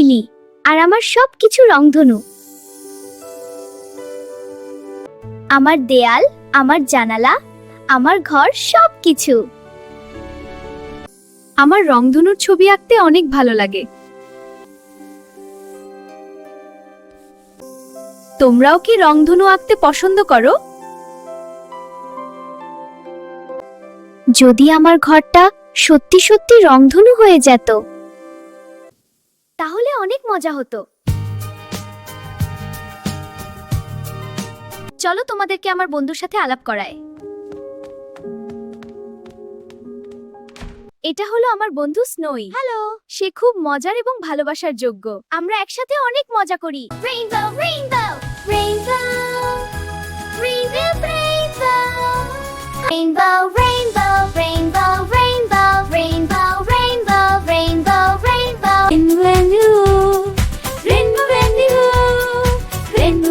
Lily, আর আমার সব কিছু রংধনু। আমার দেয়াল, আমার জানালা, আমার ঘর, সব কিছু। আমার রংধনুর ছবি আঁকতে অনেক ভালো লাগে। তোমরাও কি রংধনু আঁকতে পছন্দ করো? যদি আমার ঘরটা সত্যি সত্যি রংধনু হয়ে যেত, তাহলে অনেক মজা হতো। চলো তোমাদেরকে আমার বন্ধুর সাথে আলাপ করায়। এটা হলো আমার বন্ধু স্নোই। হ্যালো। সে খুব মজার এবং ভালোবাসার যোগ্য। আমরা একসাথে অনেক মজা করি। Rainbow rainbow rainbow rainbow rainbow rainbow rainbow rainbow rainbow rainbow rainbow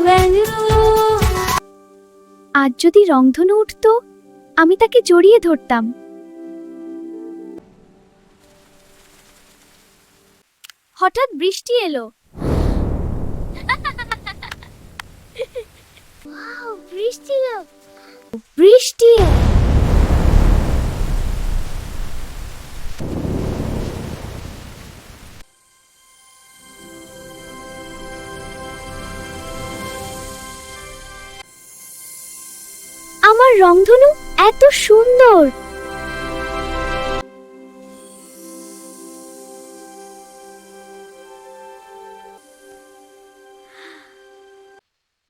rainbow আজ যদি রংধনু উঠতো, আমি তাকে জড়িয়ে ধরতাম। হঠাৎ বৃষ্টি এলো। বৃষ্টি বৃষ্টি। আমার রংধনু এত সুন্দর।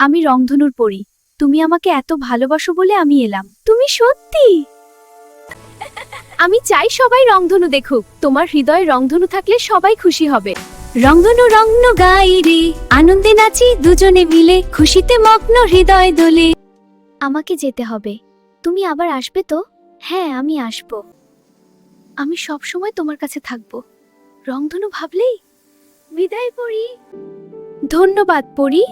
আমি রংধনুর পরি। তুমি আমাকে এত ভালোবাসো বলে আমি এলাম। তুমি সত্যি। আমি চাই সবাই রংধনু দেখুক। তোমার হৃদয়ে রংধনু থাকলে সবাই খুশি হবে। রংধনু রংন গাই রে, আনন্দে নাচি দুজনে মিলে, খুশিতে মগ্ন হৃদয় দোলে। আমাকে যেতে হবে। তুমি আবার আসবে তো? হ্যাঁ, আমি আসব। আমি সব সময় তোমার কাছে থাকব। রংধনু ভাবলেই বিদায় পড়ি। ধন্যবাদ পরি।